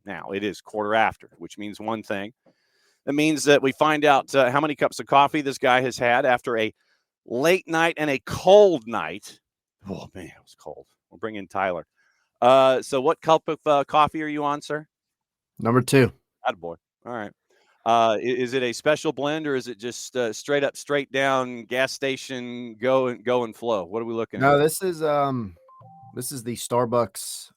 Now, it is quarter after, which means one thing. That means that we find out how many cups of coffee this guy has had after a late night and a cold night. Oh, man, it was cold. We'll bring in Tyler. So what cup of coffee are you on, sir? Number 2. Attaboy. All right. Is it a special blend, or is it just straight up, straight down, gas station, go and flow? What are we looking at? No, this is the Starbucks.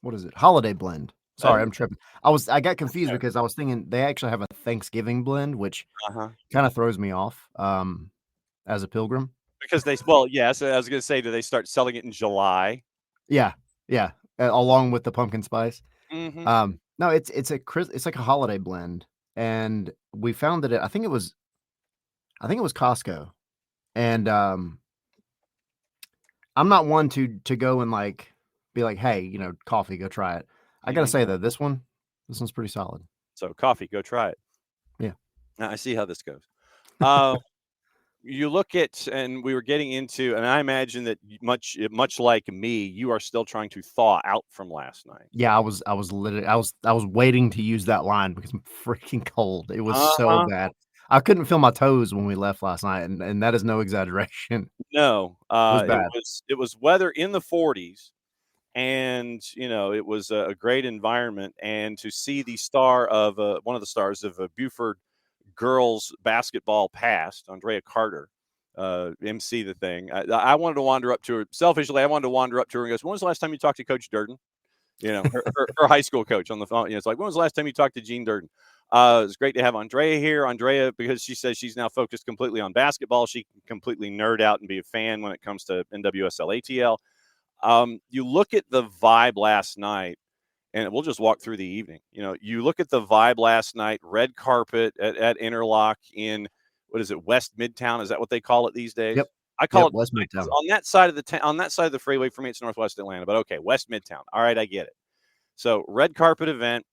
What is it? Holiday blend. Sorry, I'm tripping. I got confused because I was thinking they actually have a Thanksgiving blend, which kind of throws me off as a Pilgrim. Because yes, I was going to say, do they start selling it in July? Yeah, along with the pumpkin spice. Mm-hmm. No, it's like a holiday blend, and we found that I think it was Costco, and I'm not one to go and be like, hey, coffee, go try it. I gotta say though, this one's pretty solid. So coffee, go try it. Yeah, now, I see how this goes. You look at, and we were getting into, and I imagine that much like me, you are still trying to thaw out from last night. Yeah, I was waiting to use that line because I'm freaking cold. It was so bad. I couldn't feel my toes when we left last night, and that is no exaggeration. No, it was bad. It was weather in the 40s, and it was a great environment. And to see the star of one of the stars of Buford girls basketball past, Andrea Carter, MC the thing. I wanted to wander up to her. Selfishly, I wanted to wander up to her and go, when was the last time you talked to Coach Durden? Her high school coach on the phone. It's like, when was the last time you talked to Gene Durden? It's great to have Andrea here. Andrea, because she says she's now focused completely on basketball, she can completely nerd out and be a fan when it comes to NWSL ATL. You look at the vibe last night, and we'll just walk through the evening. You look at the vibe last night, red carpet at Interlock in, what is it, West Midtown? Is that what they call it these days? Yep. I call it West Midtown. On that side of the freeway, for me, it's Northwest Atlanta, but okay, West Midtown. All right, I get it. So red carpet event,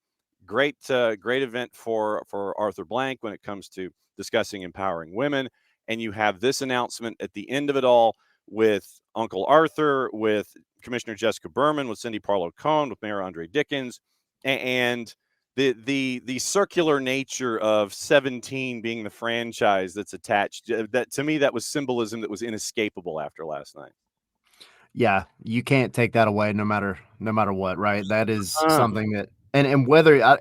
great event for Arthur Blank when it comes to discussing empowering women. And you have this announcement at the end of it all with Uncle Arthur, with Commissioner Jessica Berman, with Cindy Parlow-Cohn, with Mayor Andre Dickens, and the circular nature of 17 being the franchise that's attached. That, to me, that was symbolism that was inescapable after last night. Yeah, you can't take that away no matter what, right? That is something that, and whether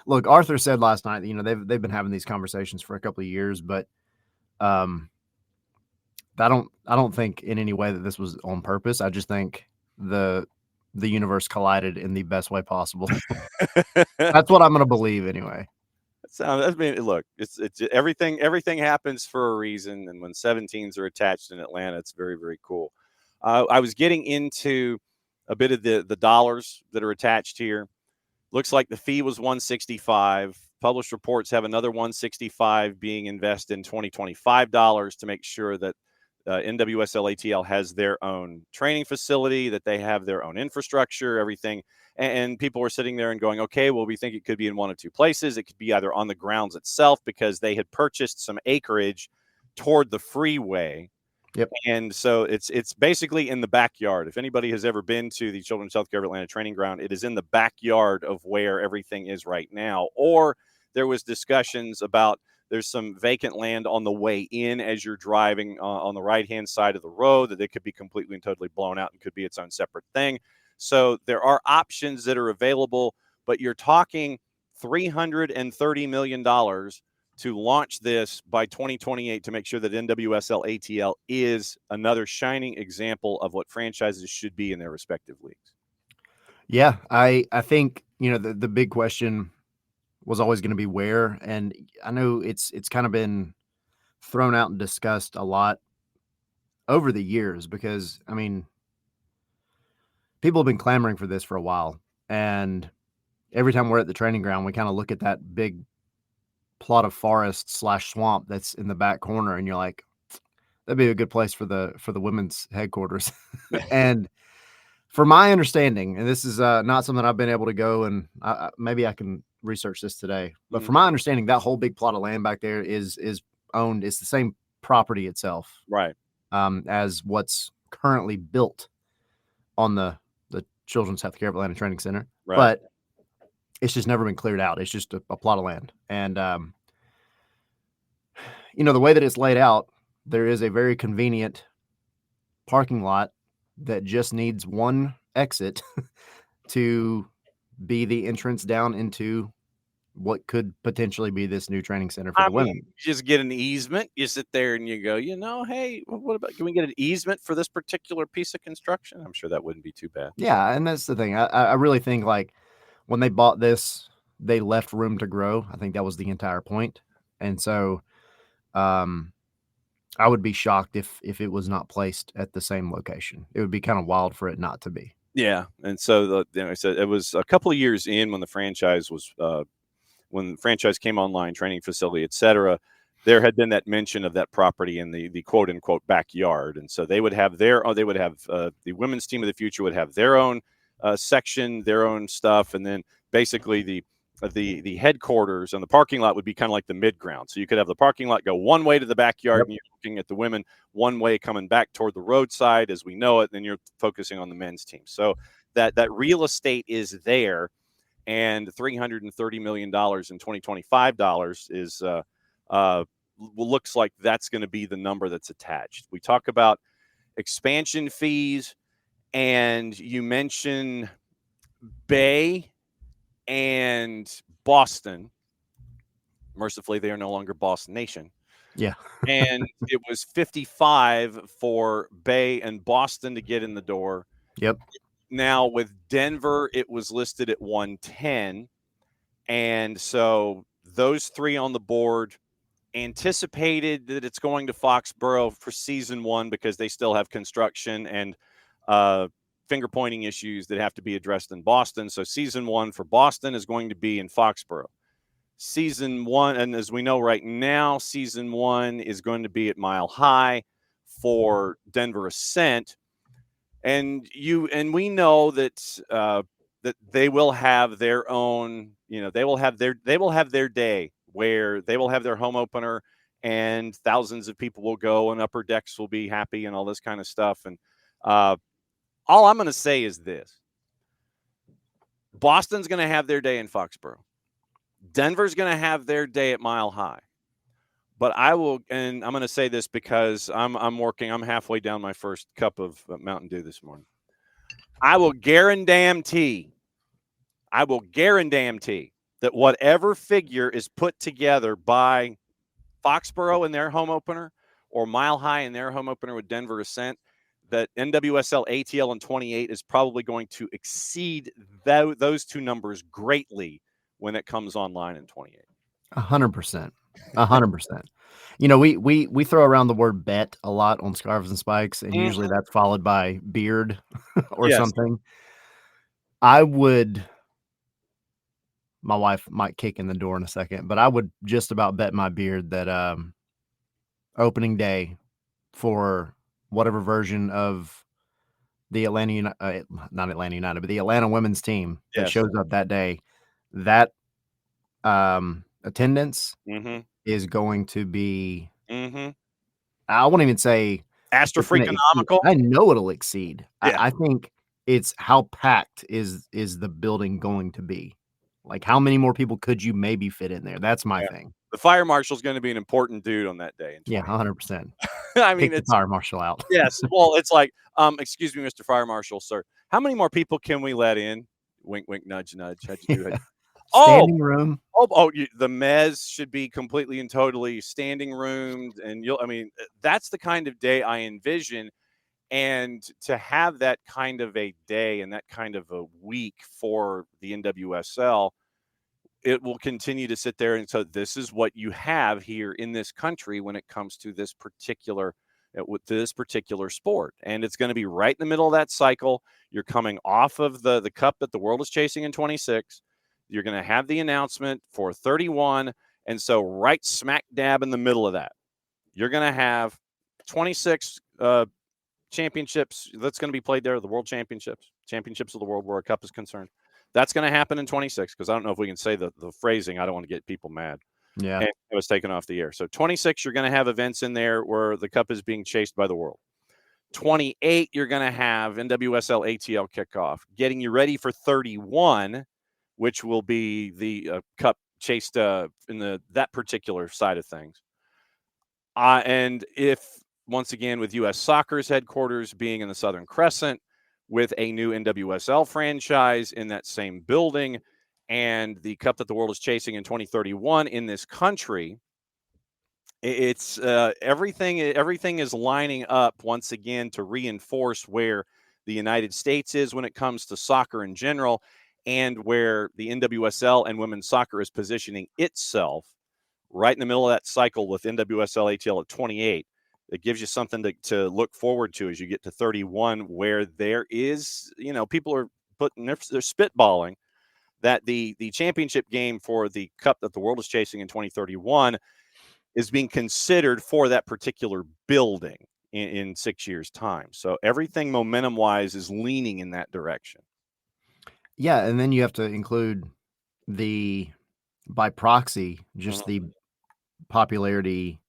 look, Arthur said last night, they've been having these conversations for a couple of years, but I don't think in any way that this was on purpose. I just think the universe collided in the best way possible. That's what I'm going to believe anyway. Look, it's everything happens for a reason, and when 17s are attached in Atlanta, it's very, very cool. I was getting into a bit of the dollars that are attached here. Looks like the fee was $165. Published reports have another $165 being invested in $2025 to make sure that NWSL ATL has their own training facility, that they have their own infrastructure, everything. And people were sitting there and going, okay, well, we think it could be in one of two places. It could be either on the grounds itself, because they had purchased some acreage toward the freeway. Yep. And so it's basically in the backyard. If anybody has ever been to the Children's Healthcare of Atlanta training ground, it is in the backyard of where everything is right now. Or there was discussions about there's some vacant land on the way in as you're driving on the right-hand side of the road that it could be completely and totally blown out and could be its own separate thing. So there are options that are available, but you're talking $330 million to launch this by 2028 to make sure that NWSL ATL is another shining example of what franchises should be in their respective leagues. Yeah, I think, the big question was always going to be where, and I know it's kind of been thrown out and discussed a lot over the years because, people have been clamoring for this for a while, and every time we're at the training ground, we kind of look at that big plot of forest / swamp that's in the back corner, and you're like, that'd be a good place for the women's headquarters. And for my understanding, and this is not something I've been able to go, and maybe I can research this today, but from my understanding, that whole big plot of land back there is owned. It's the same property itself, right? As what's currently built on the Children's Healthcare of Atlanta Training Center, Right. but it's just never been cleared out. It's just a plot of land. And, the way that it's laid out, there is a very convenient parking lot that just needs one exit to be the entrance down into what could potentially be this new training center for I the mean, women. you just get an easement. You sit there and you go, hey, what about, can we get an easement for this particular piece of construction? I'm sure that wouldn't be too bad. Yeah, and that's the thing. I really think, like, when they bought this, they left room to grow. I think that was the entire point. And so, um, I would be shocked if it was not placed at the same location. It would be kind of wild for it not to be. Yeah. And so, I said it was a couple of years in when the franchise was, when the franchise came online, training facility, et cetera, there had been that mention of that property in the quote unquote backyard. And so they would have the women's team of the future would have their own section, their own stuff. And then basically the headquarters and the parking lot would be kind of like the mid ground. So you could have the parking lot go one way to the backyard, Yep. and you're looking at the women one way coming back toward the roadside as we know it. Then you're focusing on the men's team. So that real estate is there. And $330 million in 2025 dollars is looks like that's going to be the number that's attached. We talk about expansion fees, and you mention Bay and Boston. Mercifully, they are no longer Boston Nation. Yeah. And it was 55 for Bay and Boston to get in the door. Yep. Now with Denver, it was listed at 110. And so those three on the board, anticipated that it's going to Foxborough for season one because they still have construction and finger pointing issues that have to be addressed in Boston. So season one for Boston is going to be in Foxborough. Season one, and as we know right now, season one is going to be at Mile High for Denver Ascent. And we know that that they will have their own, they will have their day where they will have their home opener and thousands of people will go and upper decks will be happy and all this kind of stuff. And all I'm going to say is this: Boston's going to have their day in Foxborough. Denver's going to have their day at Mile High. But I'm going to say this because I'm halfway down my first cup of Mountain Dew this morning. I will guarantee that whatever figure is put together by Foxborough in their home opener or Mile High in their home opener with Denver Ascent, that NWSL ATL in 28 is probably going to exceed those two numbers greatly when it comes online in 28. 100%. 100%. We throw around the word bet a lot on Scarves and Spikes, and usually that's followed by beard or something. My wife might kick in the door in a second, but I would just about bet my beard that opening day for whatever version of the not Atlanta United, but the Atlanta women's team that shows up that day, that attendance is going to be, I won't even say astro-freakonomical. I know it'll exceed. Yeah. I think it's how packed is the building going to be. Like, how many more people could you maybe fit in there? That's my thing. The fire marshal is going to be an important dude on that day. Yeah, 100%. I mean, it's fire marshal out. Yes. Well, it's like, excuse me, Mr. Fire Marshal, sir. How many more people can we let in? Wink, wink, nudge, nudge. How'd you do it? Standing room. The mez should be completely and totally standing roomed, and that's the kind of day I envision. And to have that kind of a day and that kind of a week for the NWSL, it will continue to sit there. And so this is what you have here in this country when it comes to this particular sport. And it's going to be right in the middle of that cycle. You're coming off of the cup that the world is chasing in 26. You're going to have the announcement for 31. And so right smack dab in the middle of that, you're going to have 26 championships that's going to be played there, the world championships of the world where a cup is concerned. That's going to happen in 26 because I don't know if we can say the phrasing. I don't want to get people mad. Yeah. And it was taken off the air. So 26, you're going to have events in there where the cup is being chased by the world. 28, you're going to have NWSL ATL kickoff, getting you ready for 31, which will be the cup chased in that particular side of things. And if, once again, with U.S. Soccer's headquarters being in the Southern Crescent, with a new NWSL franchise in that same building, and the cup that the world is chasing in 2031 in this country, it's everything is lining up once again to reinforce where the United States is when it comes to soccer in general, and where the NWSL and women's soccer is positioning itself right in the middle of that cycle with NWSL ATL at 28. It gives you something to look forward to as you get to 31, where there is, people are they're spitballing that the championship game for the cup that the world is chasing in 2031 is being considered for that particular building in 6 years' time. So everything momentum-wise is leaning in that direction. Yeah, and then you have to include by proxy, just the popularity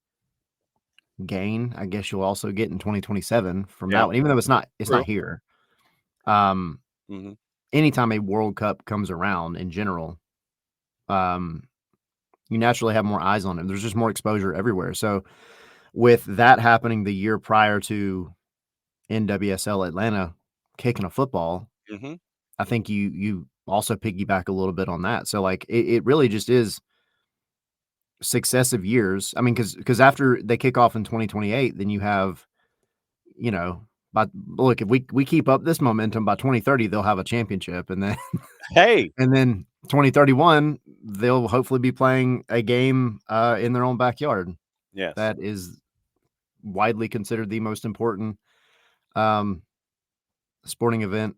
gain, I guess you'll also get in 2027 from that one, even though it's not here. Anytime a World Cup comes around in general, you naturally have more eyes on it. There's just more exposure everywhere. So with that happening the year prior to NWSL Atlanta kicking a football, I think you also piggyback a little bit on that. So like it really just is successive years. I mean, because after they kick off in 2028, then you have, but look, if we keep up this momentum by 2030, they'll have a championship, and then and then 2031, they'll hopefully be playing a game in their own backyard. Yes, that is widely considered the most important sporting event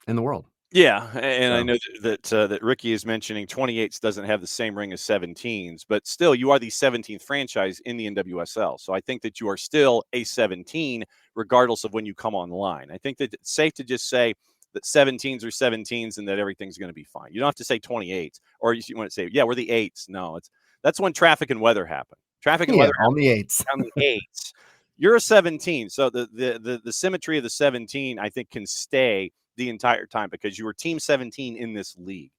in the world. Yeah, and so. I know that Ricky is mentioning 28s doesn't have the same ring as 17s, but still, you are the 17th franchise in the NWSL. So I think that you are still a 17, regardless of when you come online. I think that it's safe to just say that 17s are 17s and that everything's going to be fine. You don't have to say 28s, or you want to say, yeah, we're the 8s. No, that's when traffic and weather happen. Traffic and weather on the 8s. On the 8s. You're a 17, so the symmetry of the 17, I think, can stay the entire time because you were team 17 in this league.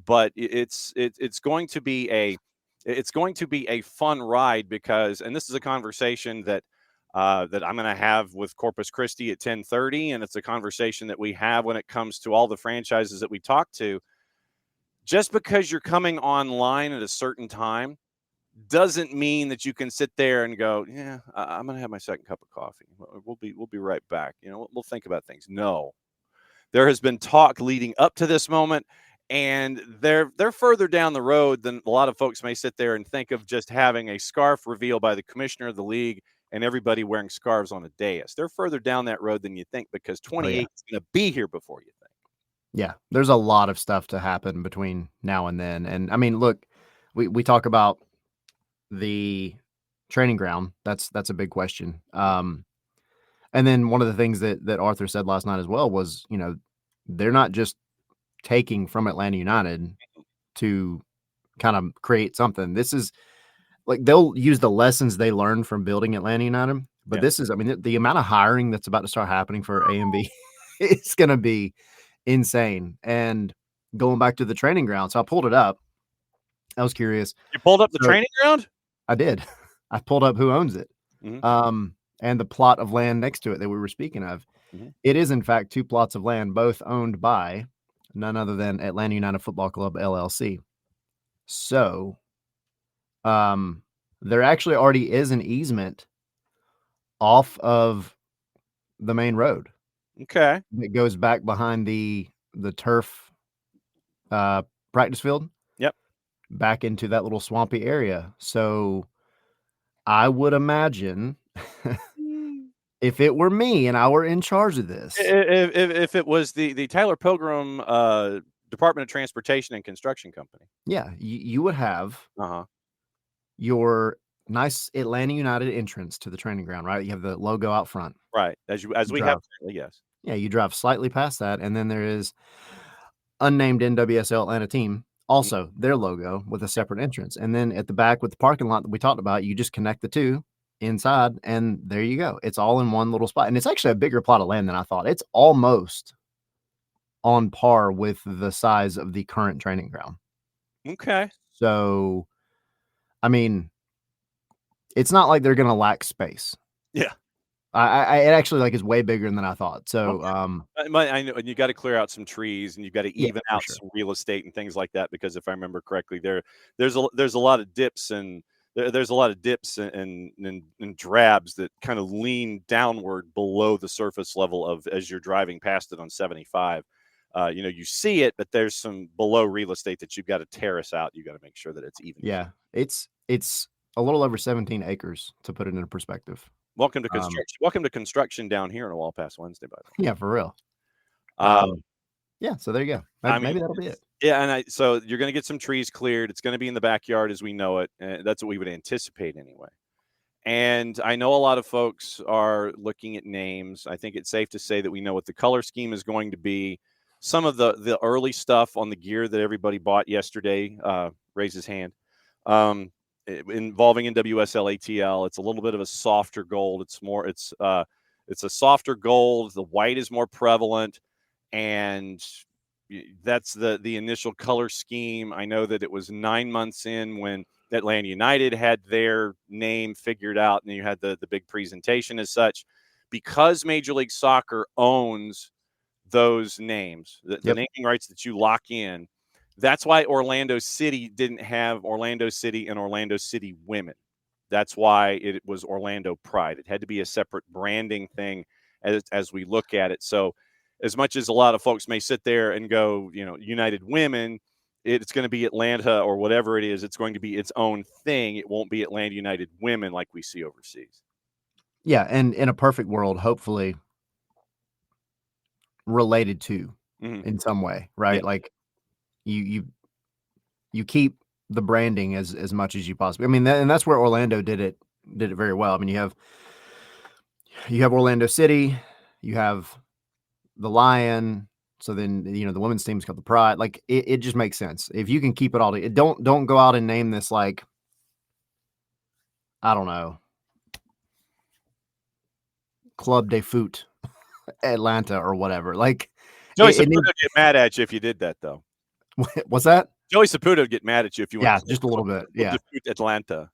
But it's going to be a fun ride because, and this is a conversation that I'm going to have with Corpus Christi at 10:30, and it's a conversation that we have when it comes to all the franchises that we talk to. Just because you're coming online at a certain time doesn't mean that you can sit there and go, yeah, I'm going to have my second cup of coffee. We'll be right back. We'll think about things. No. There has been talk leading up to this moment, and they're further down the road than a lot of folks may sit there and think of just having a scarf reveal by the commissioner of the league and everybody wearing scarves on a dais. They're further down that road than you think because 28 is going to be here before you think. Yeah, there's a lot of stuff to happen between now and then. And I mean, look, we talk about the training ground. That's a big question. And then one of the things that Arthur said last night as well was, they're not just taking from Atlanta United to kind of create something. This is like they'll use the lessons they learned from building Atlanta United. But this is, I mean, the amount of hiring that's about to start happening for AMB is going to be insane. And going back to the training ground, so I pulled it up. I was curious. You pulled up the training ground? I did. I pulled up who owns it. And the plot of land next to it that we were speaking of. It is, in fact, 2 plots of land, both owned by none other than Atlanta United Football Club, LLC. So there actually already is an easement off of the main road. Okay. It goes back behind the turf practice field. Yep. Back into that little swampy area. So I would imagine if it were me and I were in charge of this. If it was the Tyler Pilgrim Department of Transportation and Construction Company. Yeah, you would have your nice Atlanta United entrance to the training ground, right? You have the logo out front. Right. As we have currently, yes. Yeah, you drive slightly past that, and then there is unnamed NWSL Atlanta team, also their logo with a separate entrance. And then at the back with the parking lot that we talked about, you just connect the two, inside, and there you go. It's all in one little spot, and it's actually a bigger plot of land than I thought. It's almost on par with the size of the current training ground. Okay. So, I mean, it's not like they're gonna lack space. Yeah. It actually, like, is way bigger than I thought. So, Okay. I know, and you got to clear out some trees, and you've got to yeah, even for out sure. some real estate and things like that. Because if I remember correctly, there's a lot of dips and there's a lot of dips and drabs that kind of lean downward below the surface level of as you're driving past it on 75. You see it, but there's some below real estate that you've got to terrace out. You got to make sure that it's even. Yeah, it's a little over 17 acres, to put it in perspective. Welcome to Um, construction. Welcome to construction down here on a Wall Pass Wednesday, by the way. yeah, for real. Uh, Yeah, so there you go. I mean, Maybe that'll be it. yeah, and so you're going to get some trees cleared. It's going to be in the backyard as we know it. That's what we would anticipate anyway. And I know a lot of folks are looking at names. I think it's safe to say that we know what the color scheme is going to be. Some of the early stuff on the gear that everybody bought yesterday, raise his hand, involving NWSL ATL. It's a little bit of a softer gold. It's a softer gold. The white is more prevalent, and that's the initial color scheme. I know that it was 9 months in when Atlanta United had their name figured out, and you had the big presentation as such. Because Major League Soccer owns those names, the Yep. naming rights that you lock in, that's why Orlando City didn't have Orlando City and Orlando City Women. That's why it was Orlando Pride. It had to be a separate branding thing as we look at it. So as much as a lot of folks may sit there and go, United Women, it's going to be Atlanta or whatever it is. It's going to be its own thing. It won't be Atlanta United Women like we see overseas. Yeah, and in a perfect world, hopefully related to Mm-hmm. in some way, Yeah. right? Like you keep the branding as much as you possibly. I mean, and that's where Orlando did it very well. I mean, you have Orlando City, you have the Lion. So then, the women's team's got the Pride. Like it just makes sense if you can keep it all together. Don't go out and name this like, I don't know, Club de Foot Atlanta or whatever. Like Joey it Saputo needs. would get mad at you if you did that, though. What's that? Joey Saputo would get mad at you if you went Yeah, just a little bit. Yeah. Atlanta.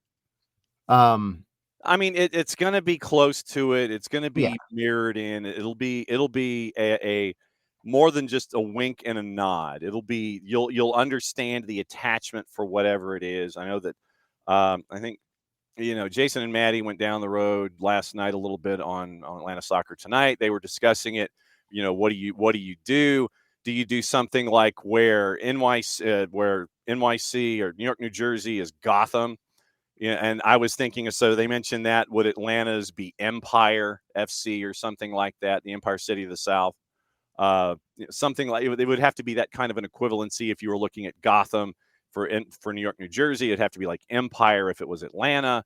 Um. I mean, it's going to be close to it. It's going to Yeah. be mirrored in. It'll be a more than just a wink and a nod. It'll be you'll understand the attachment for whatever it is. I know that. I think Jason and Maddie went down the road last night a little bit on Atlanta Soccer Tonight. They were discussing it. What do you do? Do you do something like where NYC or New York, New Jersey is Gotham? Yeah, and I was thinking, so they mentioned that would Atlanta's be Empire FC or something like that, the Empire City of the South, something like it would have to be that kind of an equivalency if you were looking at Gotham for New York, New Jersey. It'd have to be like Empire if it was Atlanta.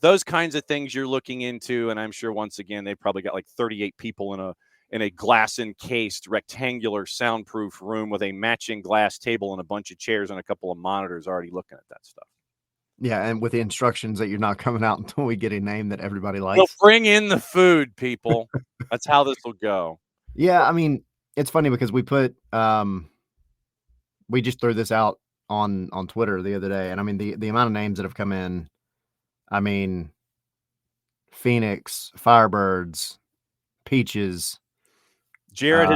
Those kinds of things you're looking into, and I'm sure once again they probably got like 38 people in a glass encased rectangular soundproof room with a matching glass table and a bunch of chairs and a couple of monitors already looking at that stuff. Yeah, and with the instructions that you're not coming out until we get a name that everybody Well, likes. bring in the food, people. That's how this will go. Yeah, I mean, it's funny because we just threw this out on Twitter the other day, and I mean the amount of names that have come in. I mean, Phoenix, Firebirds, Peaches. Jared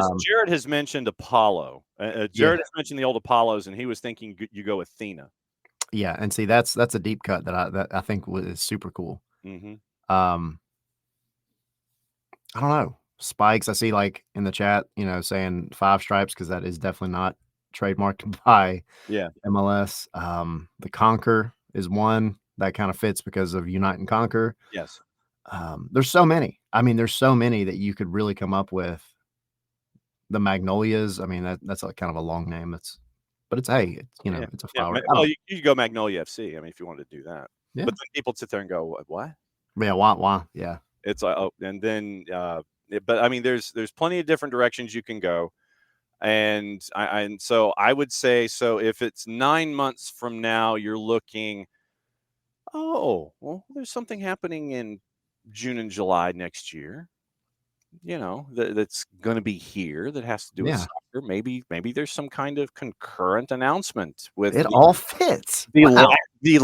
has mentioned Apollo. Yeah, Jared has mentioned the old Apollos, and he was thinking you go Athena. yeah, and see that's a deep cut that I think is super cool. Mm-hmm. I don't know. Spikes, I see like in the chat, saying 5 stripes because that is definitely not trademarked by MLS. The Conquer is one that kind of fits because of Unite and Conquer. Yes. There's so many. I mean, there's so many that you could really come up with. The Magnolias. I mean, that's like kind of a long name. But it's it's a flower. Well, you could go Magnolia FC. I mean, if you wanted to do that. Yeah. But then people sit there and go, "What?" Yeah, wah. Yeah. It's like, and then, but I mean, there's plenty of different directions you can go, and so I would say, so if it's 9 months from now, you're looking. oh, well, there's something happening in June and July next year, that's going to be here that has to do with Yeah, soccer. Maybe there's some kind of concurrent announcement with it all fits. the la- Wow. the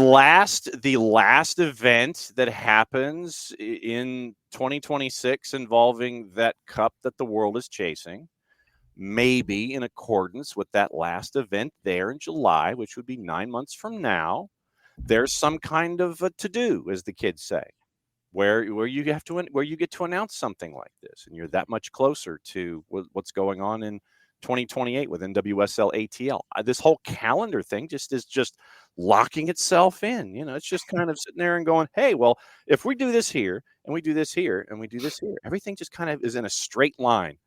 last event that happens in 2026 involving that cup that the world is chasing. Maybe in accordance with that last event there in July, which would be 9 months from now, there's some kind of a to do, as the kids say, where you get to announce something like this, and you're that much closer to what's going on in 2028 with NWSL ATL. This whole calendar thing is just locking itself in. It's just kind of sitting there and going, hey, well, if we do this here and we do this here and we do this here, everything just kind of is in a straight line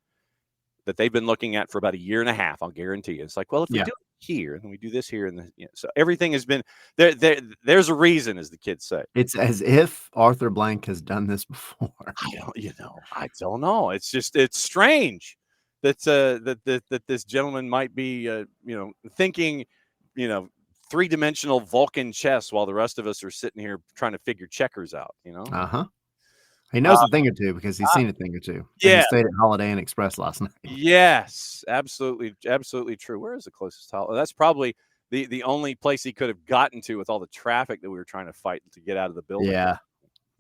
that they've been looking at for about a year and a half. I'll guarantee you. It's like, well, if we Yeah. do it here and we do this here, and so everything has been there. There's a reason, as the kids say. It's as if Arthur Blank has done this before. I don't know. It's strange that this gentleman might be, thinking, three-dimensional Vulcan chess while the rest of us are sitting here trying to figure checkers out. Uh-huh. He Uh, knows a thing or two because he's seen a thing or two, and he yeah, stayed at Holiday Inn Express last night. yes, absolutely, absolutely true. Where is the closest holiday? That's probably the only place he could have gotten to with all the traffic that we were trying to fight to get out of the building. Yeah.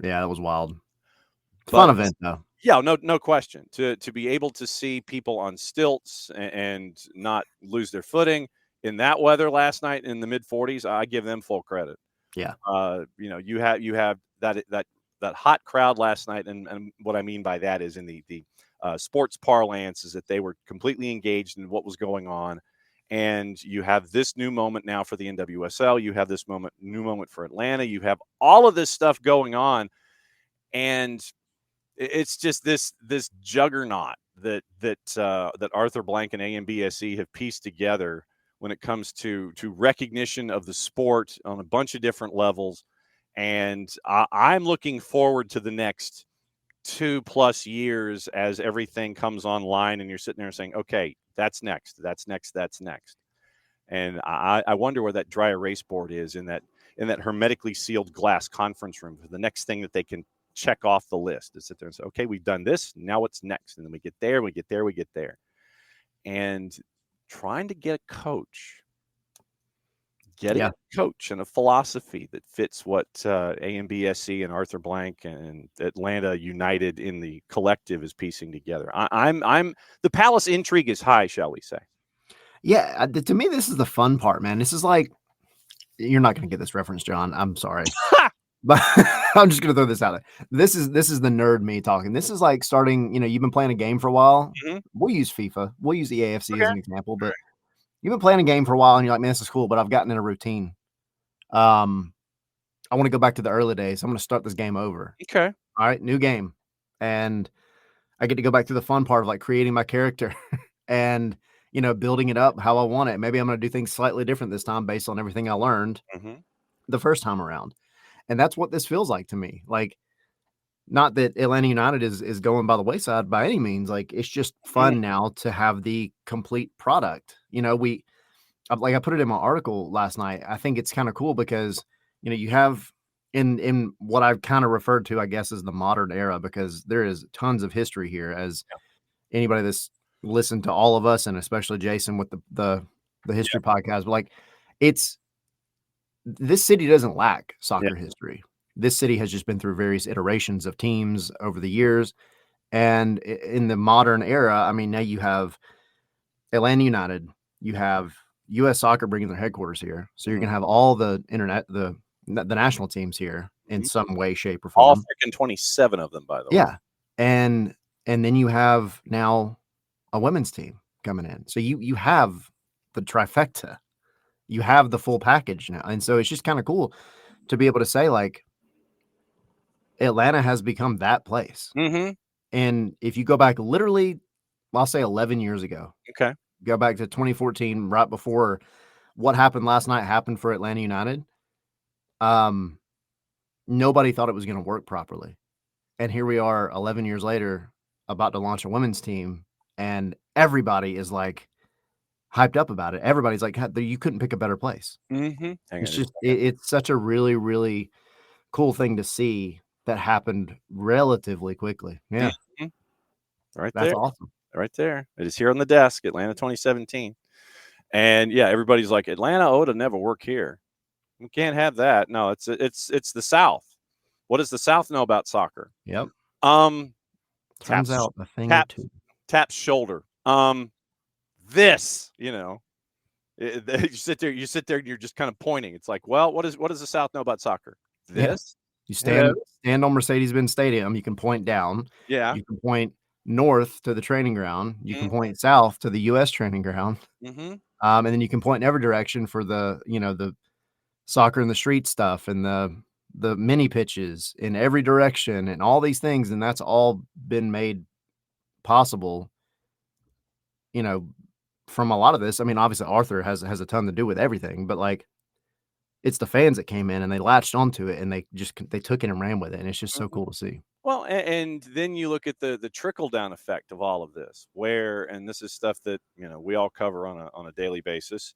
Yeah, that was wild. But Fun event, though. yeah, no question. To be able to see people on stilts and not lose their footing in that weather last night in the mid 40s, I give them full credit. Yeah. You have that hot crowd last night, and what I mean by that is in the sports parlance is that they were completely engaged in what was going on. And you have this new moment now for the NWSL. You have this new moment for Atlanta. You have all of this stuff going on, and it's just this juggernaut that Arthur Blank and AMBSE have pieced together when it comes to recognition of the sport on a bunch of different levels. And I'm looking forward to the next 2+ years as everything comes online and you're sitting there saying, okay, that's next. And I wonder where that dry erase board is in that hermetically sealed glass conference room for the next thing that they can check off the list. To sit there and say, okay, we've done this. Now what's next? And then we get there, we get there, we get there. And trying to get a coach, getting Yeah. a coach and a philosophy that fits what AMBSC and Arthur Blank and Atlanta United in the collective is piecing together. I'm the Palace intrigue is high, shall we say? Yeah, to me, this is the fun part, man. This is like you're not gonna get this reference, John. I'm sorry. But I'm just gonna throw this out there. This is the nerd me talking. This is like starting, you've been playing a game for a while. Mm-hmm. We'll use FIFA. We'll use EAFC Okay. as an example, but you've been playing a game for a while and you're like, man, this is cool, but I've gotten in a routine. I want to go back to the early days. I'm gonna start this game over. Okay. All right, new game. And I get to go back to the fun part of like creating my character and building it up how I want it. Maybe I'm gonna do things slightly different this time based on everything I learned the first time around. And that's what this feels like to me. Like, not that Atlanta United is going by the wayside by any means. Like, it's just fun now to have the complete product. I put it in my article last night. I think it's kind of cool because, you have in what I've kind of referred to, I guess, as the modern era, because there is tons of history here, as anybody that's listened to all of us, and especially Jason with the history podcast. But like, this city doesn't lack soccer history. This city has just been through various iterations of teams over the years. And in the modern era, I mean, now you have Atlanta United, you have US Soccer bringing their headquarters here. So you're going to have all the national teams here in some way, shape, or All form. freaking 27 of them, by the way. Yeah. And then you have now a women's team coming in. So you have the trifecta. You have the full package now. And so it's just kind of cool to be able to say, like, Atlanta has become that place. And if you go back literally, I'll say 11 years ago, Okay. go back to 2014, right before what happened last night happened for Atlanta United. Nobody thought it was going to work properly. And here we are 11 years later, about to launch a women's team, and everybody is like hyped up about it. Everybody's like, you couldn't pick a better place. Hang It's on just, it's such a really, really cool thing to see that happened relatively quickly. Yeah. Mhm. Right That's there. awesome. Right there. It is here on the desk, Atlanta 2017. And yeah, everybody's like, Atlanta ought to never work here. We can't have that. No, it's the South. What does the South know about soccer? Yep. Um, Turns taps out a thing or taps two. taps shoulder. This, you sit there, and you're just kind of pointing. It's like, well, what does the South know about soccer? Yeah. This, You hello, stand on Mercedes-Benz Stadium, you can point down, yeah, you can point north to the training ground, you can mm-hmm, point south to the US training ground, mm-hmm, and then you can point in every direction for the soccer in the street stuff and the mini pitches in every direction and all these things, and that's all been made possible, you know, from a lot of this. I mean, obviously Arthur has a ton to do with everything, but, like, it's the fans that came in and they latched onto it and they took it and ran with it, and it's just so mm-hmm. cool to see. Well, and then you look at the trickle down effect of all of this, where, and this is stuff that we all cover on a daily basis.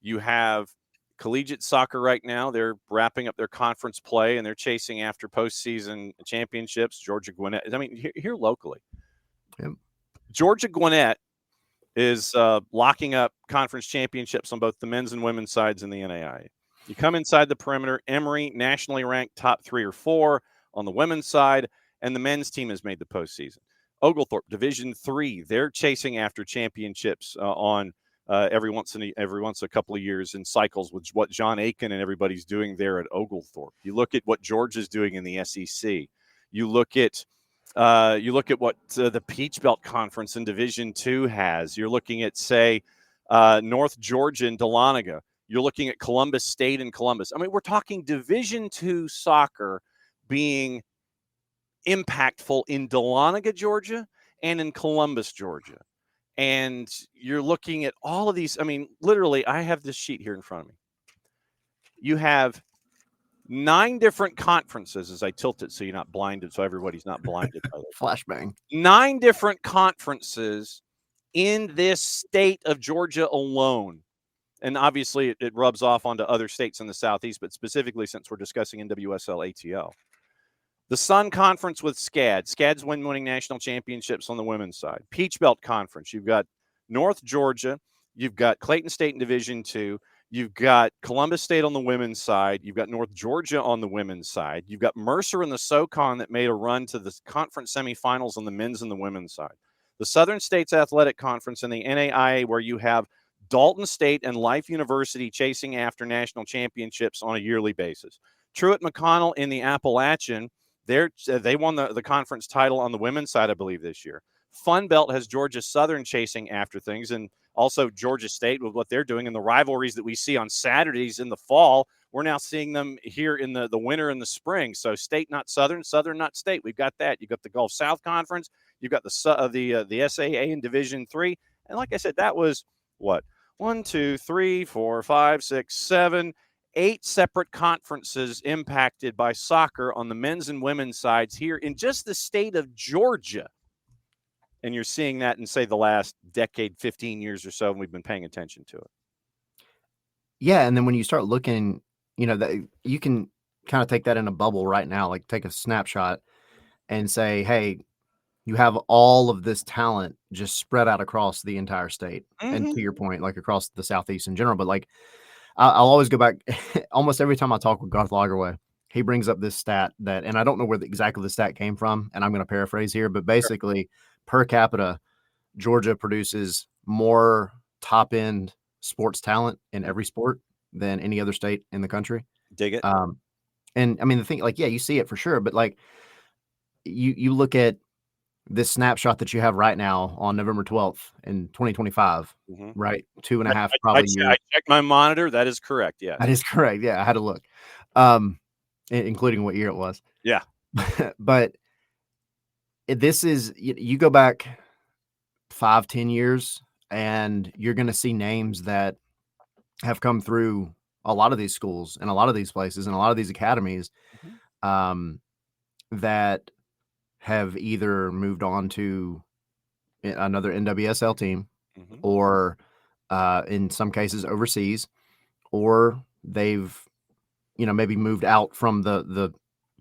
You have collegiate soccer right now; they're wrapping up their conference play and they're chasing after postseason championships. Georgia Gwinnett. I mean, here locally, Yep. Georgia Gwinnett is locking up conference championships on both the men's and women's sides in the NAIA. You come inside the perimeter, Emory, nationally ranked top 3 or 4 on the women's side, and the men's team has made the postseason. Oglethorpe, Division III, they're chasing after championships on every once a couple of years in cycles, with what John Aiken and everybody's doing there at Oglethorpe. You look at what Georgia's doing in the SEC. You look at what the Peach Belt Conference in Division II has. You're looking at, say, North Georgia and Dahlonega. You're looking at Columbus State and Columbus. I mean, we're talking Division II soccer being impactful in Dahlonega, Georgia, and in Columbus, Georgia. And you're looking at all of these. I mean, literally, I have this sheet here in front of me. You have 9 different conferences, as I tilt it so you're not blinded, so everybody's not blinded by this. Flashbang. 9 different conferences in this state of Georgia alone. And obviously, it rubs off onto other states in the Southeast, but specifically since we're discussing NWSL ATL. The Sun Conference with SCAD. SCAD's winning national championships on the women's side. Peach Belt Conference. You've got North Georgia. You've got Clayton State in Division II. You've got Columbus State on the women's side. You've got North Georgia on the women's side. You've got Mercer in the SoCon that made a run to the conference semifinals on the men's and the women's side. The Southern States Athletic Conference and the NAIA, where you have Dalton State and Life University chasing after national championships on a yearly basis. Truett McConnell in the Appalachian, they won the conference title on the women's side, I believe, this year. Fun Belt has Georgia Southern chasing after things, and also Georgia State with what they're doing, and the rivalries that we see on Saturdays in the fall. We're now seeing them here in the winter and the spring. So State not Southern, Southern not State. We've got that. You've got the Gulf South Conference. You've got the SAA in Division III. And like I said, that was what? 1, 2, 3, 4, 5, 6, 7, 8 separate conferences impacted by soccer on the men's and women's sides here in just the state of Georgia. And you're seeing that in, say, the last decade, 15 years or so, and we've been paying attention to it. Yeah, and then when you start looking, that you can kind of take that in a bubble right now, like take a snapshot and say, hey, you have all of this talent just spread out across the entire state. And to your point, like across the Southeast in general, but like I'll always go back almost every time I talk with Garth Lagerway, he brings up this stat and I don't know where exactly the stat came from, and I'm going to paraphrase here, but basically per capita, Georgia produces more top end sports talent in every sport than any other state in the country. Dig it. And I mean, the thing, like, yeah, you see it for sure, but like you look at this snapshot that you have right now on November 12th in 2025, right? 2.5 probably years. I checked my monitor. That is correct. Yeah. That is correct. Yeah, I had to look, including what year it was. Yeah. But this is, you go back 5-10 years and you're going to see names that have come through a lot of these schools and a lot of these places and a lot of these academies that have either moved on to another NWSL team or in some cases overseas, or they've maybe moved out from the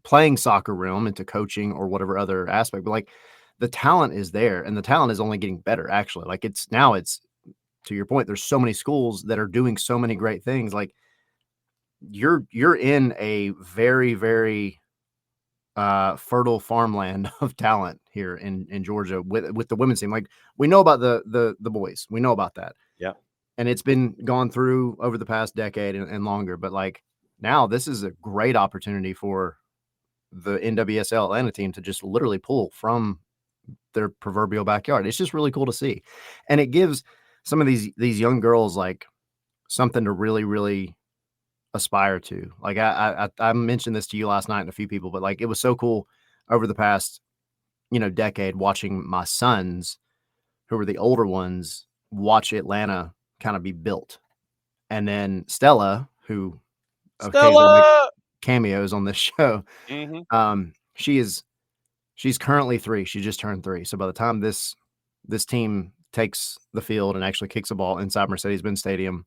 playing soccer realm into coaching or whatever other aspect, but like the talent is there, and the talent is only getting better. Actually, like it's to your point. There's so many schools that are doing so many great things. Like you're in a very, very fertile farmland of talent here in Georgia with the women's team. Like we know about the boys, we know about that. Yeah. And it's been gone through over the past decade and longer. But like now, this is a great opportunity for the NWSL Atlanta team to just literally pull from their proverbial backyard. It's just really cool to see, and it gives some of these young girls like something to really, really aspire to. Like I mentioned this to you last night and a few people, but like it was so cool over the past decade watching my sons, who were the older ones, watch Atlanta kind of be built. And then Stella, who occasionally makes Stella. cameos on this show, Mm-hmm. she's currently 3. She just turned 3. So by the time this team takes the field and actually kicks a ball inside Mercedes-Benz Stadium,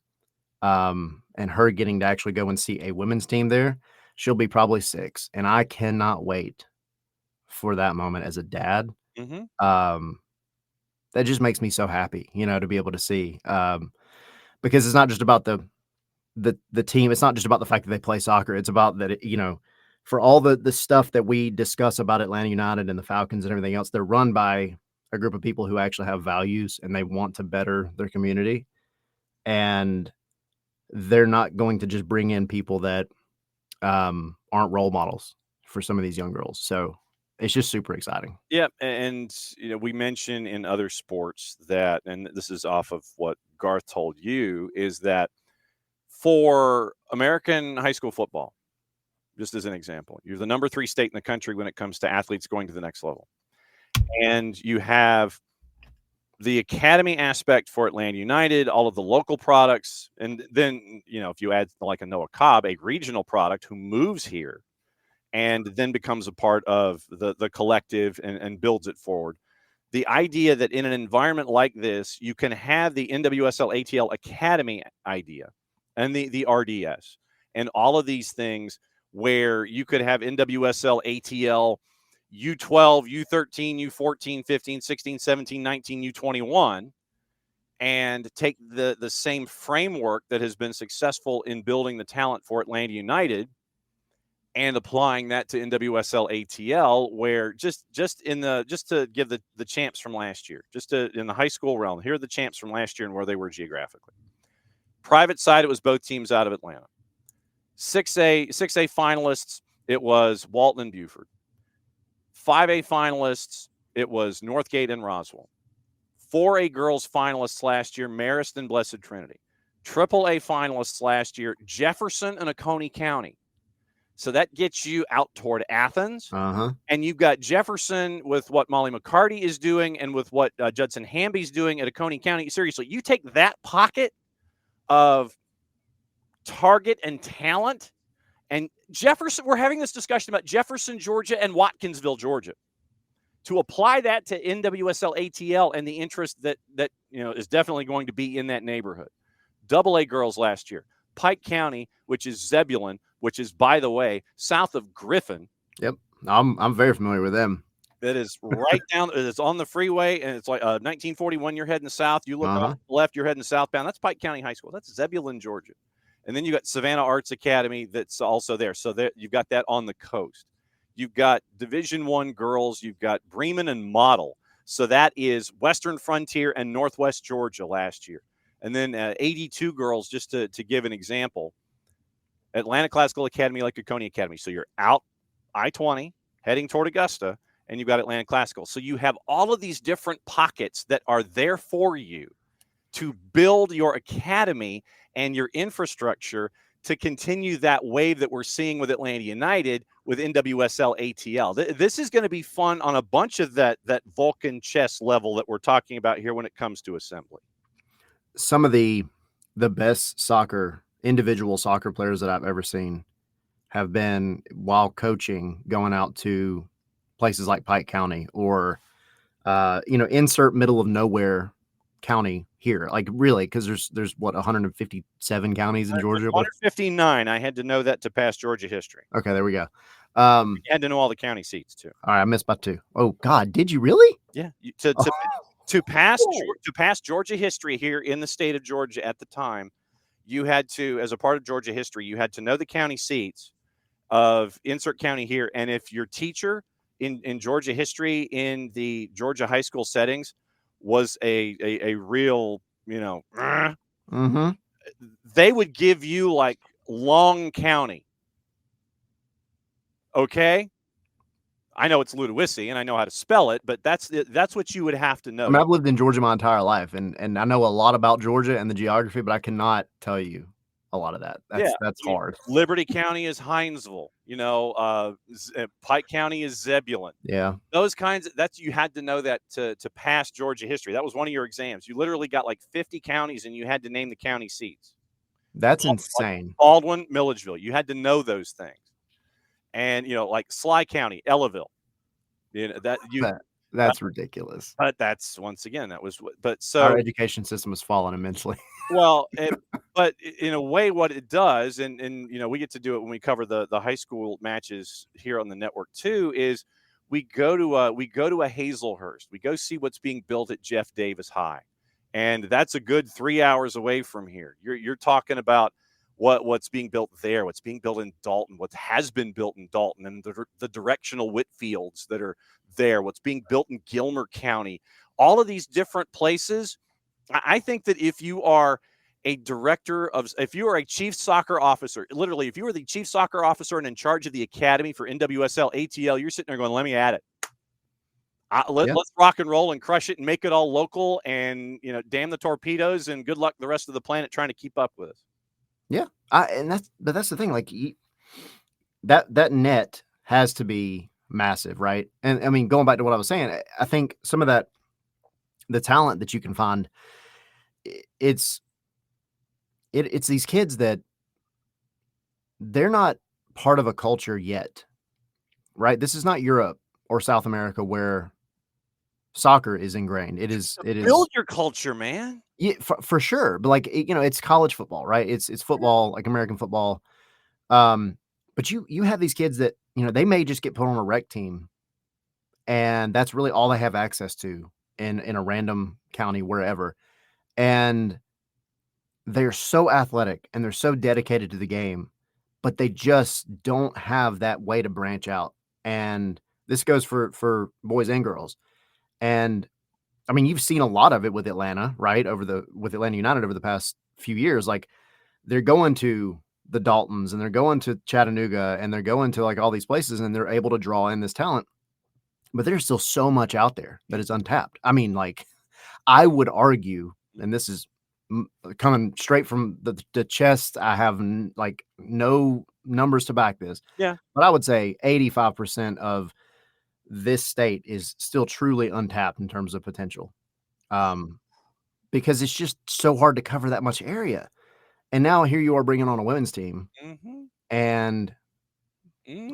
and her getting to actually go and see a women's team there, she'll be probably 6. And I cannot wait for that moment as a dad. Mm-hmm. That just makes me so happy, to be able to see, because it's not just about the team. It's not just about the fact that they play soccer. It's about that, for all the stuff that we discuss about Atlanta United and the Falcons and everything else, they're run by a group of people who actually have values and they want to better their community. And they're not going to just bring in people that aren't role models for some of these young girls. So it's just super exciting. Yeah, and we mention in other sports that, and this is off of what Garth told you, is that for American high school football, just as an example, you're the number 3 state in the country when it comes to athletes going to the next level, and you have the academy aspect for Atlanta United, all of the local products, and then if you add like a Noah Cobb, a regional product who moves here and then becomes a part of the collective and builds it forward. The idea that in an environment like this, you can have the NWSL ATL Academy idea and the RDS and all of these things where you could have NWSL ATL U12, U13, U14, 15, 16, 17, 19, U21, and take the same framework that has been successful in building the talent for Atlanta United and applying that to NWSL ATL, where just to give the champs from last year, in the high school realm, here are the champs from last year and where they were geographically. Private side, it was both teams out of Atlanta. 6A finalists, it was Walton and Buford. 5A finalists, it was Northgate and Roswell. 4A girls finalists last year, Marist and Blessed Trinity. AAA finalists last year, Jefferson and Oconee County. So that gets you out toward Athens. Uh-huh. And you've got Jefferson with what Molly McCarty is doing and with what Judson Hamby's doing at Oconee County. Seriously, you take that pocket of target and talent, and Jefferson, we're having this discussion about Jefferson, Georgia, and Watkinsville, Georgia. To apply that to NWSL ATL and the interest that is definitely going to be in that neighborhood. AA girls last year. Pike County, which is Zebulon, which is, by the way, south of Griffin. Yep. I'm very familiar with them. That is right down. It's on the freeway, and it's like 1941. You're heading south. You look off to the left, you're heading southbound. That's Pike County High School. That's Zebulon, Georgia. And then you got Savannah Arts Academy that's also there. So you've got that on the coast. You've got Division I girls. You've got Bremen and Model. So that is Western Frontier and Northwest Georgia last year. And then 82 girls, just to give an example, Atlanta Classical Academy, like Oconee Academy. So you're out I-20, heading toward Augusta, and you've got Atlanta Classical. So you have all of these different pockets that are there for you to build your academy and your infrastructure to continue that wave that we're seeing with Atlanta United with NWSL ATL. This is going to be fun on a bunch of that Vulcan chess level that we're talking about here when it comes to assembly. Some of the best individual soccer players that I've ever seen have been, while coaching, going out to places like Pike County or, insert middle of nowhere county here, like really, because there's what 157 counties in Georgia. What? 159. I had to know that to pass Georgia history. Okay, there we go. You had to know all the county seats too. All right, I missed by 2. Oh God, did you really? Yeah, Oh. to pass Georgia history here in the state of Georgia at the time, you had to, as a part of Georgia history, you had to know the county seats of insert county here. And if your teacher in Georgia history in the Georgia high school settings was a real, Mm-hmm. they would give you like Long County. Okay. I know it's Ludowici and I know how to spell it, but that's what you would have to know. I mean, I've lived in Georgia my entire life, and I know a lot about Georgia and the geography, but I cannot tell you a lot of that. That's hard. Liberty County is Hinesville. Pike County is Zebulon. Yeah. Those kinds of, you had to know that to pass Georgia history. That was one of your exams. You literally got like 50 counties and you had to name the county seats. That's insane. Baldwin, Milledgeville. You had to know those things. And, like Sly County, Ellaville. That's ridiculous. But that's, once again, our education system has fallen immensely. Well, but in a way, what it does, and we get to do it when we cover the high school matches here on the network too, is we go to a Hazelhurst. We go see what's being built at Jeff Davis High, and that's a good 3 hours away from here. You're talking about what's being built there, what's being built in Dalton, what has been built in Dalton, and the directional Whitfields that are there, what's being built in Gilmer County, all of these different places. I think that if you are a if you are a chief soccer officer, literally, if you are the chief soccer officer and in charge of the academy for NWSL, ATL, you're sitting there going, let me at it. Let's rock and roll and crush it and make it all local and, damn the torpedoes and good luck the rest of the planet trying to keep up with us. Yeah. But that's the thing. Like that net has to be massive, right? And I mean, going back to what I was saying, I think some of the talent that you can find, it's these kids that they're not part of a culture yet, right? This is not Europe or South America where soccer is ingrained. It is build your culture, man. Yeah, for sure. But like, it's college football, right? It's football, like American football. But you have these kids that, they may just get put on a rec team and that's really all they have access to in a random county, wherever. And they're so athletic and they're so dedicated to the game, but they just don't have that way to branch out. And this goes for boys and girls. And I mean, you've seen a lot of it with Atlanta, right? With Atlanta United over the past few years. Like, they're going to the Daltons and they're going to Chattanooga and they're going to like all these places and they're able to draw in this talent. But there's still so much out there that is untapped. I mean, like, I would argue, and this is coming straight from the chest, I have like no numbers to back this. Yeah. But I would say 85% of this state is still truly untapped in terms of potential. Because it's just so hard to cover that much area. And now here you are bringing on a women's team. Mm-hmm. And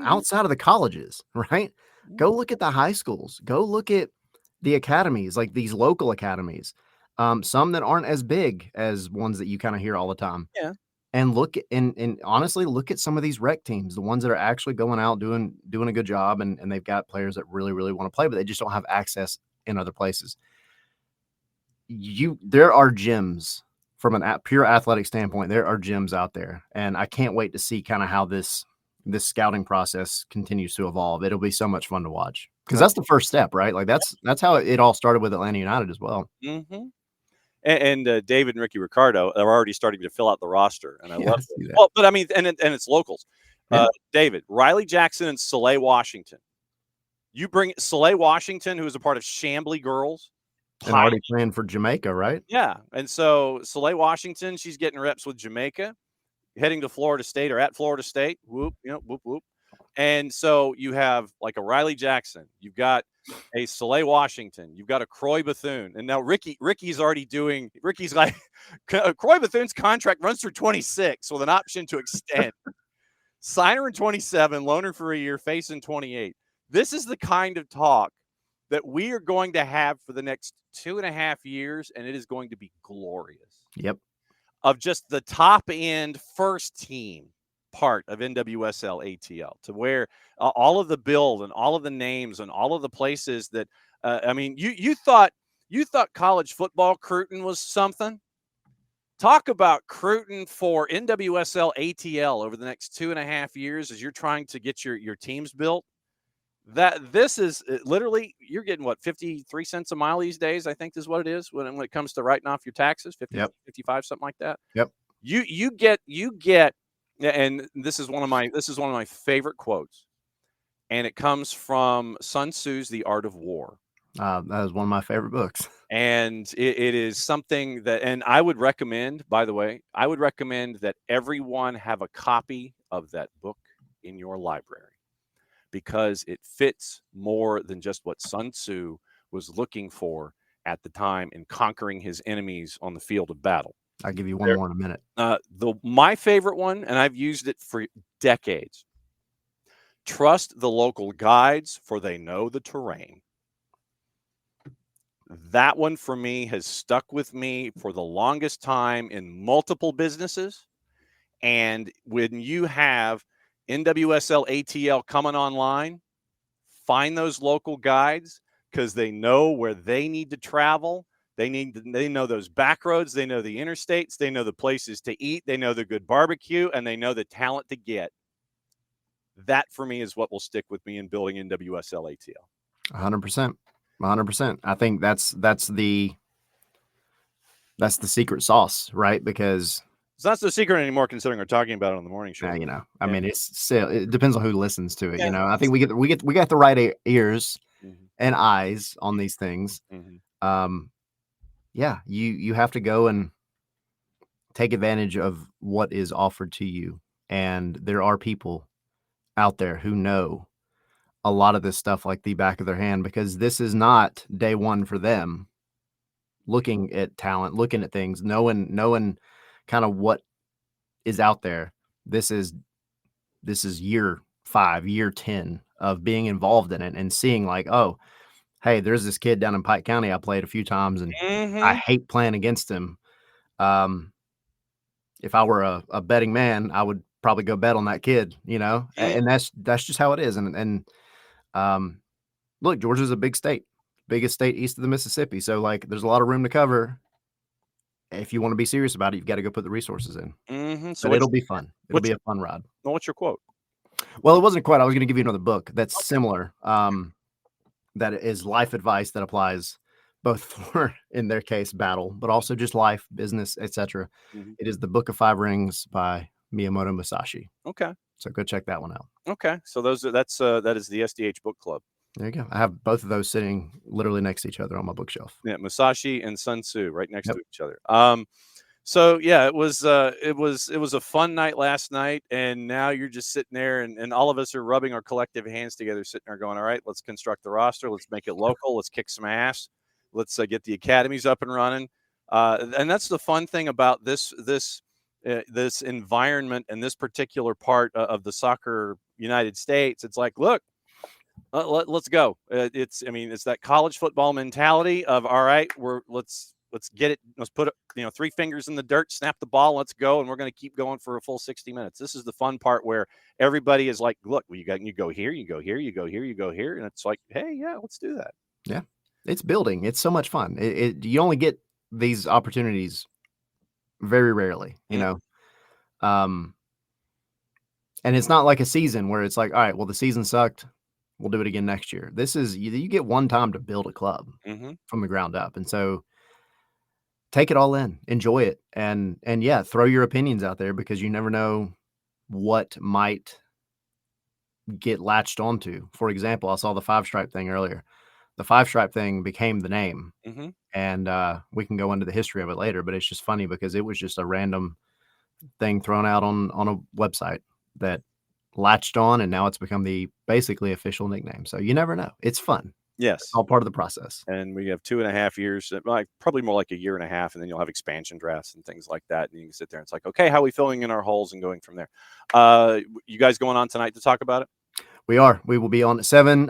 outside of the colleges, right? Go look at the high schools. Go look at the academies, like these local academies. Some that aren't as big as ones that you kind of hear all the time. Yeah. And look and honestly look at some of these rec teams, the ones that are actually going out doing a good job, and they've got players that really, really want to play, but they just don't have access in other places. There are gyms from a pure athletic standpoint. There are gyms out there, and I can't wait to see kind of how this scouting process continues to evolve. It'll be so much fun to watch because that's the first step, right? Like that's how it all started with Atlanta United as well. Mm-hmm. And David and Ricky Ricardo are already starting to fill out the roster, and I love it. that. Well, but I mean, and it's locals. Yeah. David, Riley Jackson, and Soleil Washington. You bring Soleil Washington, who is a part of Chambly Girls, and already playing for Jamaica, right? Yeah, and so Soleil Washington, she's getting reps with Jamaica, heading to Florida State or at Florida State. Whoop, whoop, whoop. And so you have like a Riley Jackson, you've got a Soleil Washington, you've got a Croy Bethune, and now Ricky's like Croy Bethune's contract runs through 26 with an option to extend. Sign her in 27, loan her for a year, face in 28. This is the kind of talk that we are going to have for the next 2.5 years, and it is going to be glorious. Yep. Of just the top end first team part of NWSL ATL, to where all of the build and all of the names and all of the places that I mean, you thought college football Cruton was something. Talk about Cruton for NWSL ATL over the next 2.5 years as you're trying to get your teams built. That this is literally, you're getting what, 53 cents a mile these days, I think is what it is when it comes to writing off your taxes, 50, Yep. 55, something like that. Yep. You get, and this is one of my favorite quotes, and it comes from Sun Tzu's The Art of War. That is one of my favorite books. And it is something that, and I would recommend, by the way, that everyone have a copy of that book in your library, because it fits more than just what Sun Tzu was looking for at the time in conquering his enemies on the field of battle. I'll give you one more in a minute. My favorite one, and I've used it for decades: trust the local guides, for they know the terrain. That one for me has stuck with me for the longest time in multiple businesses. And when you have NWSL ATL coming online, find those local guides, because they know where they need to travel. They know those back roads. They know the interstates. They know the places to eat. They know the good barbecue, and they know the talent to get. That for me is what will stick with me in building NWSL ATL. 100%. 100%. I think that's the secret sauce, right? Because it's not so secret anymore, considering we're talking about it on the morning show. I mean, it's still, it depends on who listens to it. I think we got the right ears and eyes on these things. You have to go and take advantage of what is offered to you, and there are people out there who know a lot of this stuff like the back of their hand, because this is not day one for them. Looking at talent, looking at things, knowing kind of what is out there. This is year 5, year 10 of being involved in it and seeing like, oh, hey, there's this kid down in Pike County I played a few times, and I hate playing against him. If I were a betting man, I would probably go bet on that kid, and that's just how it is. And look, Georgia's a big state, biggest state east of the Mississippi. So like, there's a lot of room to cover. If you want to be serious about it, you've got to go put the resources in. So it'll be fun. It'll be a fun ride. Well, what's your quote? Well, it wasn't quite. I was going to give you another book that's similar. That is life advice that applies both for, in their case, battle, but also just life, business, etc. It is The Book of 5 Rings by Miyamoto Musashi. Okay. So go check that one out. Okay. So that is the SDH Book Club. There you go. I have both of those sitting literally next to each other on my bookshelf. Yeah, Musashi and Sun Tzu right next to each other. So yeah, it was a fun night last night, and now you're just sitting there, and all of us are rubbing our collective hands together, sitting there going, all right, let's construct the roster, let's make it local, let's kick some ass, let's get the academies up and running. And that's the fun thing about this environment and this particular part of the soccer United States. It's like, look, let's go. It's that college football mentality of, all right, let's get it. Let's put 3 fingers in the dirt, snap the ball, let's go, and we're going to keep going for a full 60 minutes. This is the fun part where everybody is like, look, you go here, you go here, you go here, you go here, and it's like, hey, yeah, let's do that. Yeah, it's building. It's so much fun. You only get these opportunities very rarely, and it's not like a season where it's like, all right, well, the season sucked, we'll do it again next year. This is, you get one time to build a club from the ground up. And so take it all in, enjoy it. And yeah, throw your opinions out there, because you never know what might get latched onto. For example, I saw the 5-stripe thing earlier. The 5-stripe thing became the name, and we can go into the history of it later, but it's just funny because it was just a random thing thrown out on a website that latched on, and now it's become the basically official nickname. So you never know. It's fun. Yes. It's all part of the process. And we have 2.5 years, probably more like a year and a half, and then you'll have expansion drafts and things like that. And you can sit there and it's like, okay, how are we filling in our holes and going from there? You guys going on tonight to talk about it? We are. We will be on at 7.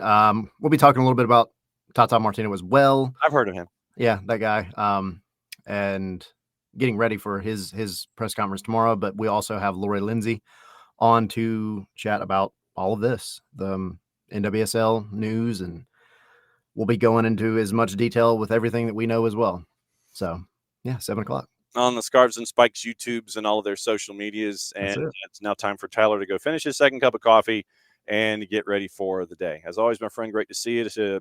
We'll be talking a little bit about Tata Martino as well. I've heard of him. Yeah, that guy. And getting ready for his press conference tomorrow. But we also have Lori Lindsay on to chat about all of this, the NWSL news, and we'll be going into as much detail with everything that we know as well. So, yeah, 7 o'clock. On the Scarves and Spikes YouTubes and all of their social medias. And it's now time for Tyler to go finish his second cup of coffee and get ready for the day. As always, my friend, great to see you. To